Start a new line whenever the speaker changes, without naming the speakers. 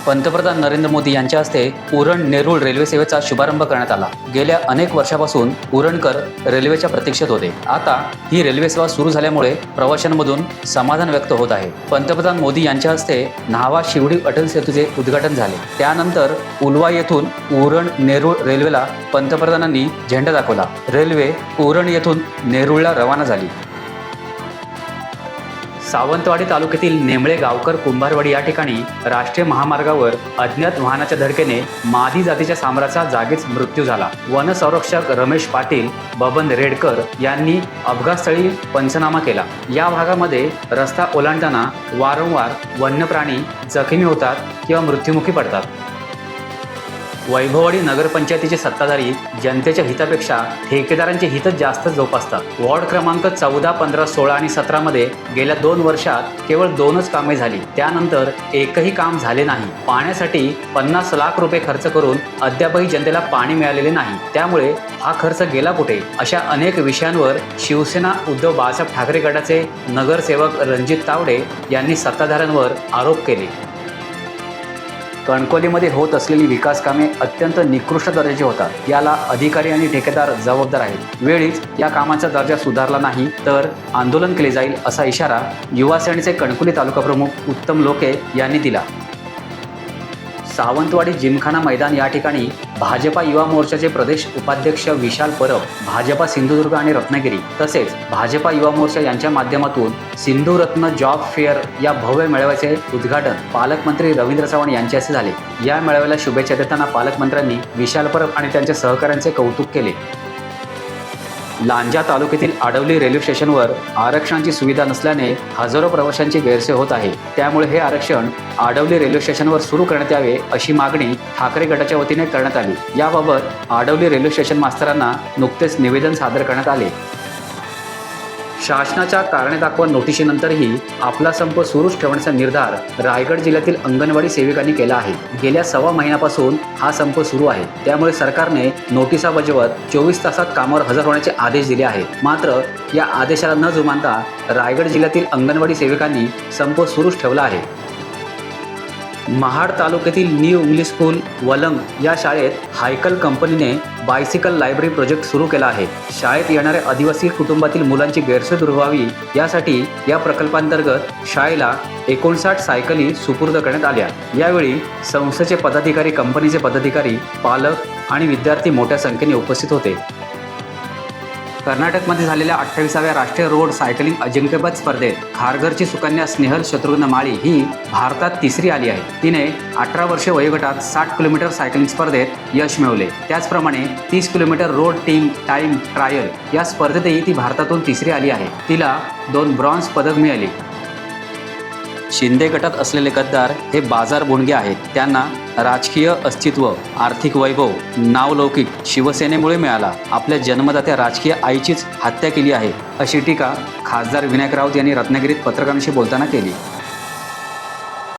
पंतप्रधान नरेंद्र मोदी यांच्या हस्ते उरण नेरूळ रेल्वे सेवेचा शुभारंभ करण्यात आला। गेल्या अनेक वर्षापासून उरणकर रेल्वेच्या प्रतीक्षेत होते। आता ही रेल्वे सेवा सुरू झाल्यामुळे प्रवाशांमधून समाधान व्यक्त होत आहे। पंतप्रधान मोदी यांच्या हस्ते न्हावा शिवडी अटल सेतूचे उद्घाटन झाले। त्यानंतर उलवा येथून उरण नेरूळ रेल्वेला पंतप्रधानांनी झेंडा दाखवला। रेल्वे उरण येथून नेरूळला रवाना झाली। सावंतवाडी तालुक्यातील नेमळे गावकर कुंभारवाडी या ठिकाणी राष्ट्रीय महामार्गावर अज्ञात वाहनाच्या धडकेने मादी जातीच्या सांबराचा जागीच मृत्यू झाला। वनसंरक्षक रमेश पाटील बबन रेडकर यांनी अपघातस्थळी पंचनामा केला। या भागामध्ये रस्ता ओलांडताना वारंवार वन्य प्राणी जखमी होतात किंवा मृत्युमुखी पडतात। वैभववाडी नगरपंचायतीचे सत्ताधारी जनतेच्या हितापेक्षा ठेकेदारांचे हितच जास्त जोपासतात। वॉर्ड क्रमांक 14, 15, 16 आणि 17 मध्ये गेल्या 2 वर्षात केवळ 2च कामे झाली। त्यानंतर एकही काम झाले नाही। पाण्यासाठी 50 लाख रुपये खर्च करून अद्यापही जनतेला पाणी मिळालेले नाही। त्यामुळे हा खर्च गेला कुठे, अशा अनेक विषयांवर शिवसेना उद्धव बाळासाहेब ठाकरे गटाचे नगरसेवक रणजित तावडे यांनी सत्ताधाऱ्यांवर आरोप केले। कणकवलीमध्ये होत असलेली विकास कामे अत्यंत निकृष्ट दर्जाची होतात। याला अधिकारी आणि ठेकेदार जबाबदार आहेत। वेळीच या कामाचा दर्जा सुधारला नाही तर आंदोलन केले जाईल, असा इशारा युवा सेनेचे कणकवली तालुका प्रमुख उत्तम लोके यांनी दिला। सावंतवाडी जिमखाना मैदान या ठिकाणी भाजपा युवा मोर्चाचे प्रदेश उपाध्यक्ष विशाल परब, भाजपा सिंधुदुर्ग आणि रत्नागिरी तसेच भाजपा युवा मोर्चा यांच्या माध्यमातून सिंधू रत्न जॉब फेअर या भव्य मेळाव्याचे उद्घाटन पालकमंत्री रवींद्र चव्हाण यांच्या हस्ते झाले। या मेळाव्याला शुभेच्छा देताना पालकमंत्र्यांनी विशाल परब आणि त्यांच्या सहकाऱ्यांचे कौतुक केले। लांजा तालुक्यातील आडवली रेल्वे स्टेशनवर आरक्षणाची सुविधा नसल्याने हजारो प्रवाशांची गैरसोय होत आहे। त्यामुळे हे आरक्षण आडवली रेल्वे स्टेशनवर सुरू करण्यात यावे अशी मागणी ठाकरे गटाच्या वतीने करण्यात आली। याबाबत आडवली रेल्वे स्टेशन मास्तरांना नुकतेच निवेदन सादर करण्यात आले। शासनाच्या कारणे दाखवा नोटिशीनंतरही आपला संप सुरूच ठेवण्याचा निर्धार रायगड जिल्ह्यातील अंगणवाडी सेविकांनी केला आहे। गेल्या 1.25 महिन्यापासून हा संप सुरू आहे। त्यामुळे सरकारने नोटिसा बजावत 24 तासात कामावर हजर होण्याचे आदेश दिले आहेत। मात्र या आदेशाला न जुमानता रायगड जिल्ह्यातील अंगणवाडी सेविकांनी संप सुरूच ठेवला आहे। महाड तालुक्यातील न्यू इंग्लिश स्कूल वलंग या शाळेत हायकल कंपनीने बायसिकल लायब्ररी प्रोजेक्ट सुरू केला आहे। शाळेत येणाऱ्या आदिवासी कुटुंबातील मुलांची गैरसोय दूर व्हावी यासाठी या प्रकल्पांतर्गत शाळेला 59 सायकली सुपूर्द करण्यात आल्या। यावेळी संस्थेचे पदाधिकारी, कंपनीचे पदाधिकारी, पालक आणि विद्यार्थी मोठ्या संख्येने उपस्थित होते। कर्नाटकमध्ये झालेल्या 28व्या राष्ट्रीय रोड सायकलिंग अजिंक्यपद स्पर्धेत खारघरची सुकन्या स्नेहल शत्रुघ्न माळी ही भारतात तिसरी आली आहे। तिने 18 वर्षे वयोगटात 60 किलोमीटर सायकलिंग स्पर्धेत यश मिळवले। त्याचप्रमाणे 30 kilometre road team time trial या स्पर्धेतही ती भारतातून तिसरी आली आहे। तिला 2 ब्रॉन्झ पदक मिळाली। शिंदे गटात असलेले गद्दार हे बाजार बोंडगे आहेत। त्यांना राजकीय अस्तित्व, आर्थिक वैभव, नावलौकिक शिवसेनेमुळे मिळाला। आपल्या जन्मदात्या राजकीय आईचीच हत्या केली आहे, अशी टीका खासदार विनायक राऊत यांनी रत्नागिरीत पत्रकारांशी बोलताना केली।